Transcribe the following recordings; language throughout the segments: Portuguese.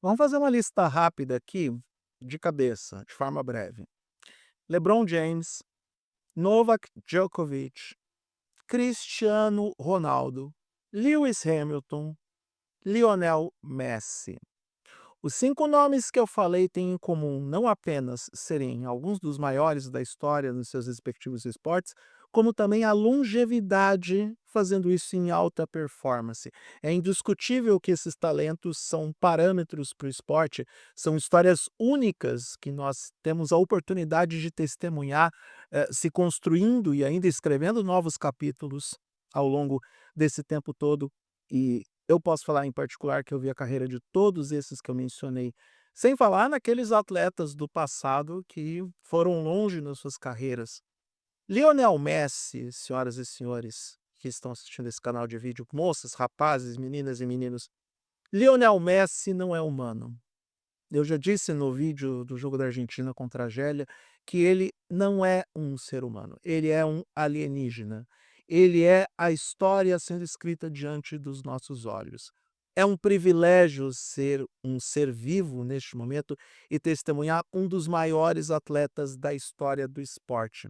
Vamos fazer uma lista rápida aqui, de cabeça, de forma breve. LeBron James, Novak Djokovic, Cristiano Ronaldo, Lewis Hamilton, Lionel Messi. Os 5 nomes que eu falei têm em comum não apenas serem alguns dos maiores da história nos seus respectivos esportes, como também a longevidade fazendo isso em alta performance. É indiscutível que esses talentos são parâmetros para o esporte, são histórias únicas que nós temos a oportunidade de testemunhar, se construindo e ainda escrevendo novos capítulos ao longo desse tempo todo. E eu posso falar em particular que eu vi a carreira de todos esses que eu mencionei, sem falar naqueles atletas do passado que foram longe nas suas carreiras. Lionel Messi, senhoras e senhores que estão assistindo esse canal de vídeo, moças, rapazes, meninas e meninos, Lionel Messi não é humano. Eu já disse no vídeo do jogo da Argentina contra a Argélia que ele não é um ser humano, ele é um alienígena. Ele é a história sendo escrita diante dos nossos olhos. É um privilégio ser um ser vivo neste momento e testemunhar um dos maiores atletas da história do esporte.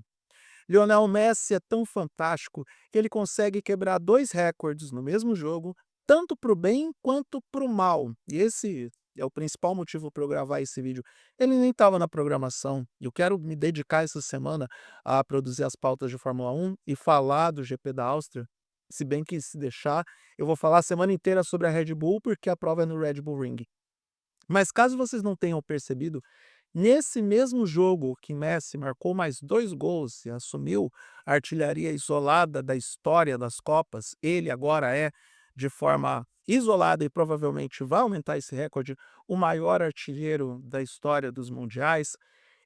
Lionel Messi é tão fantástico que ele consegue quebrar 2 recordes no mesmo jogo, tanto para o bem quanto para o mal. E esse é o principal motivo para eu gravar esse vídeo. Ele nem estava na programação. Eu quero me dedicar essa semana a produzir as pautas de Fórmula 1 e falar do GP da Áustria. Se bem que, se deixar, eu vou falar a semana inteira sobre a Red Bull, porque a prova é no Red Bull Ring. Mas caso vocês não tenham percebido, nesse mesmo jogo que Messi marcou mais 2 gols e assumiu a artilharia isolada da história das Copas, ele agora é, de forma isolada e provavelmente vai aumentar esse recorde, o maior artilheiro da história dos mundiais.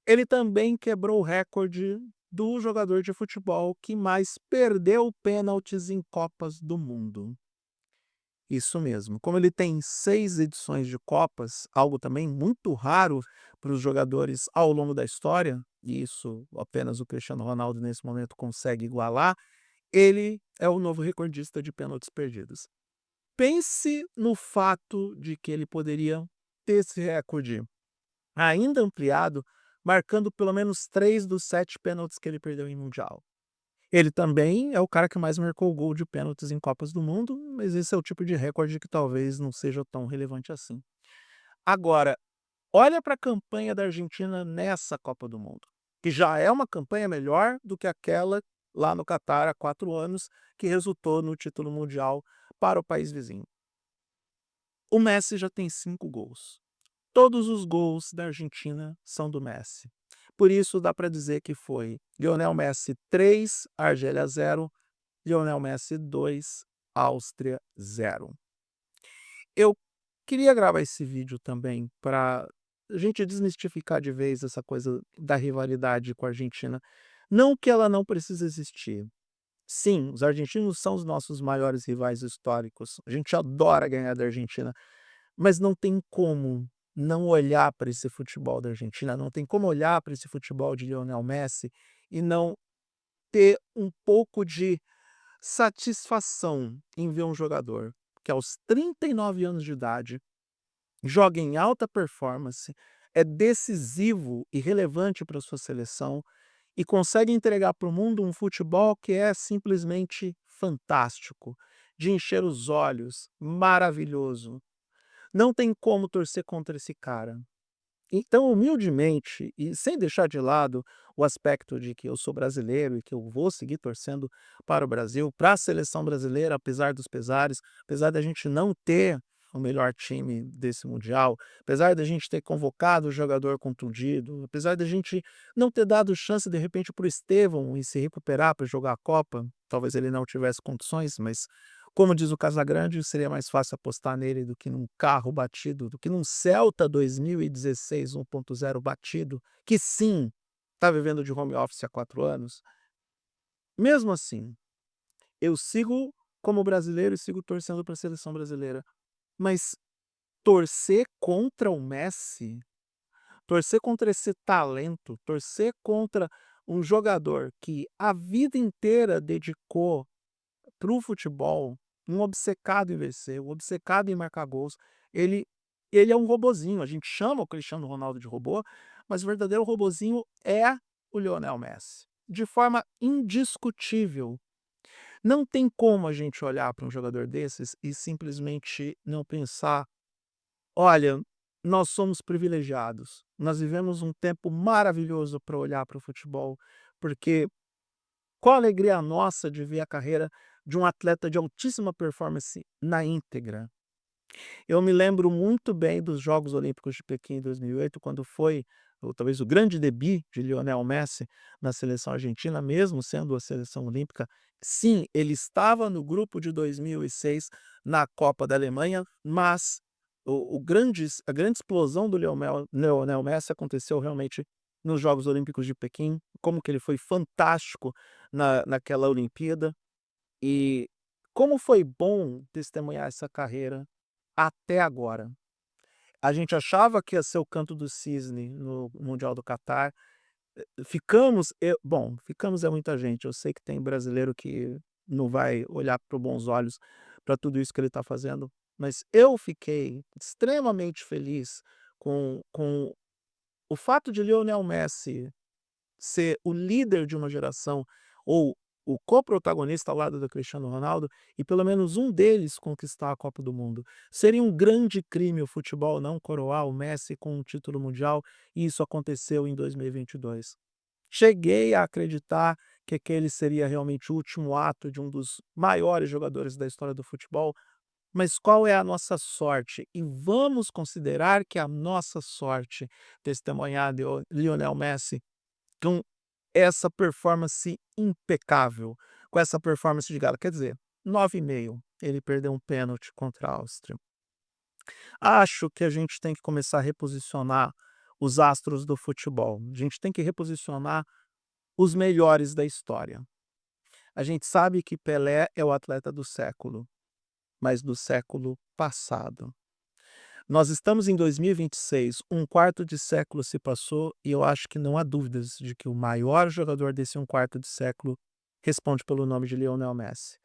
Ele também quebrou o recorde do jogador de futebol que mais perdeu pênaltis em Copas do Mundo. Isso mesmo. Como ele tem 6 edições de Copas, algo também muito raro para os jogadores ao longo da história, e isso apenas o Cristiano Ronaldo nesse momento consegue igualar, ele é o novo recordista de pênaltis perdidos. Pense no fato de que ele poderia ter esse recorde ainda ampliado, marcando pelo menos 3 dos 7 pênaltis que ele perdeu em mundial. Ele também é o cara que mais marcou gol de pênaltis em Copas do Mundo, mas esse é o tipo de recorde que talvez não seja tão relevante assim. Agora, olha para a campanha da Argentina nessa Copa do Mundo, que já é uma campanha melhor do que aquela lá no Catar há 4 anos, que resultou no título mundial para o país vizinho. O Messi já tem 5 gols. Todos os gols da Argentina são do Messi. Por isso dá para dizer que foi Lionel Messi 3, Argélia 0, Lionel Messi 2, Áustria 0. Eu queria gravar esse vídeo também para a gente desmistificar de vez essa coisa da rivalidade com a Argentina. Não que ela não precise existir. Sim, os argentinos são os nossos maiores rivais históricos. A gente adora ganhar da Argentina, mas não tem como não olhar para esse futebol da Argentina, não tem como olhar para esse futebol de Lionel Messi e não ter um pouco de satisfação em ver um jogador que aos 39 anos de idade joga em alta performance, é decisivo e relevante para sua seleção e consegue entregar para o mundo um futebol que é simplesmente fantástico, de encher os olhos, maravilhoso. Não tem como torcer contra esse cara. Então, humildemente e sem deixar de lado o aspecto de que eu sou brasileiro e que eu vou seguir torcendo para o Brasil, para a seleção brasileira, apesar dos pesares, apesar da gente não ter o melhor time desse mundial, apesar da gente ter convocado o jogador contundido, apesar da gente não ter dado chance de repente para o Estevão e se recuperar para jogar a Copa, talvez ele não tivesse condições, mas como diz o Casagrande, seria mais fácil apostar nele do que num carro batido, do que num Celta 2016 1.0 batido, que sim, está vivendo de home office há 4 anos. Mesmo assim, eu sigo como brasileiro e sigo torcendo para a seleção brasileira, mas torcer contra o Messi, torcer contra esse talento, torcer contra um jogador que a vida inteira dedicou para o futebol, um obcecado em vencer, um obcecado em marcar gols, ele ele é um robozinho, a gente chama o Cristiano Ronaldo de robô, mas o verdadeiro robozinho é o Lionel Messi, de forma indiscutível. Não tem como a gente olhar para um jogador desses e simplesmente não pensar: "Olha, nós somos privilegiados, nós vivemos um tempo maravilhoso para olhar para o futebol", porque qual a alegria nossa de ver a carreira de um atleta de altíssima performance na íntegra. Eu me lembro muito bem dos Jogos Olímpicos de Pequim em 2008, quando foi o talvez o grande debut de Lionel Messi na seleção argentina, mesmo sendo a seleção olímpica. Sim, ele estava no grupo de 2006 na Copa da Alemanha, mas a grande explosão do Lionel Messi aconteceu realmente nos Jogos Olímpicos de Pequim, como que ele foi fantástico naquela Olimpíada. E como foi bom testemunhar essa carreira até agora. A gente achava que ia ser o canto do cisne no Mundial do Catar. Ficamos é muita gente, eu sei que tem brasileiro que não vai olhar para bons olhos para tudo isso que ele está fazendo, mas eu fiquei extremamente feliz com o fato de Lionel Messi ser o líder de uma geração ou o coprotagonista ao lado do Cristiano Ronaldo e pelo menos um deles conquistar a Copa do Mundo. Seria um grande crime o futebol não coroar o Messi com um título mundial e isso aconteceu em 2022. Cheguei a acreditar que aquele seria realmente o último ato de um dos maiores jogadores da história do futebol, mas qual é a nossa sorte? E vamos considerar que a nossa sorte testemunhar de Lionel Messi com essa performance impecável, com essa performance de gala, quer dizer, 9,5, ele perdeu um pênalti contra a Áustria. Acho que a gente tem que começar a reposicionar os astros do futebol, a gente tem que reposicionar os melhores da história. A gente sabe que Pelé é o atleta do século, mas do século passado. Nós estamos em 2026, um quarto de século se passou e eu acho que não há dúvidas de que o maior jogador desse um quarto de século responde pelo nome de Lionel Messi.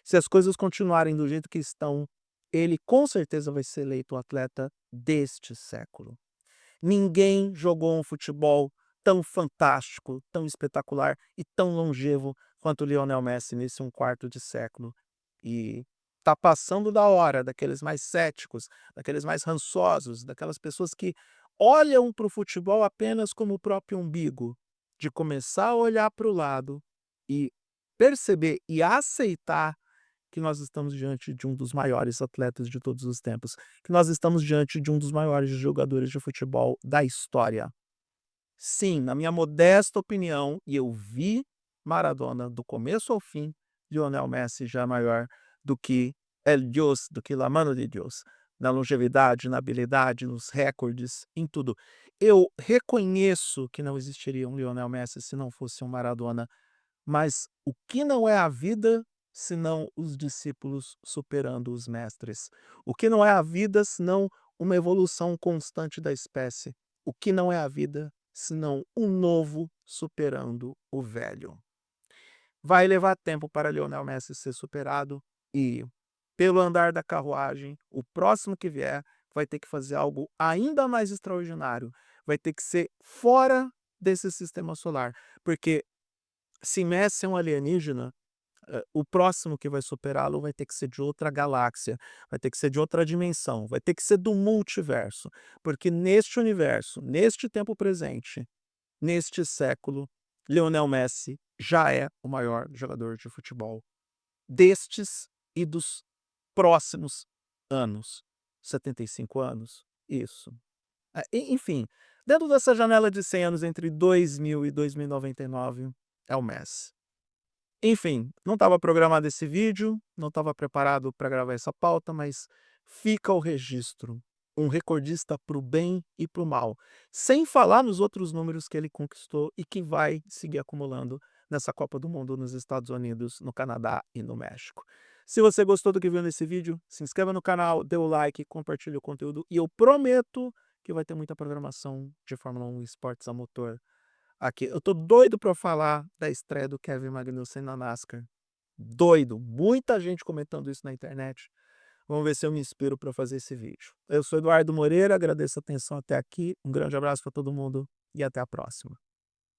Se as coisas continuarem do jeito que estão, ele com certeza vai ser eleito o atleta deste século. Ninguém jogou um futebol tão fantástico, tão espetacular e tão longevo quanto o Lionel Messi nesse um quarto de século. E tá passando da hora daqueles mais céticos, daqueles mais rançosos, daquelas pessoas que olham para o futebol apenas como o próprio umbigo, de começar a olhar para o lado e perceber e aceitar que nós estamos diante de um dos maiores atletas de todos os tempos, que nós estamos diante de um dos maiores jogadores de futebol da história. Sim, na minha modesta opinião, e eu vi Maradona do começo ao fim, Lionel Messi já é maior do que El Dios, do que La Mano de Dios, na longevidade, na habilidade, nos recordes, em tudo. Eu reconheço que não existiria um Lionel Messi se não fosse um Maradona, mas o que não é a vida, senão os discípulos superando os mestres? O que não é a vida, senão uma evolução constante da espécie? O que não é a vida, senão um novo superando o velho? Vai levar tempo para Lionel Messi ser superado e, pelo andar da carruagem, o próximo que vier vai ter que fazer algo ainda mais extraordinário. Vai ter que ser fora desse sistema solar, porque se Messi é um alienígena, o próximo que vai superá-lo vai ter que ser de outra galáxia, vai ter que ser de outra dimensão, vai ter que ser do multiverso, porque neste universo, neste tempo presente, neste século, Lionel Messi já é o maior jogador de futebol destes e dos próximos anos. 75 anos? Isso. Enfim, dentro dessa janela de 100 anos entre 2000 e 2099, é o Messi. Enfim, não estava programado esse vídeo, não estava preparado para gravar essa pauta, mas fica o registro. Um recordista para o bem e para o mal, sem falar nos outros números que ele conquistou e que vai seguir acumulando nessa Copa do Mundo nos Estados Unidos, no Canadá e no México. Se você gostou do que viu nesse vídeo, se inscreva no canal, dê o like, compartilhe o conteúdo e eu prometo que vai ter muita programação de Fórmula 1 e esportes a motor aqui. Eu tô doido para falar da estreia do Kevin Magnussen na NASCAR. Doido. Muita gente comentando isso na internet. Vamos ver se eu me inspiro para fazer esse vídeo. Eu sou Eduardo Moreira, agradeço a atenção até aqui, um grande abraço para todo mundo e até a próxima.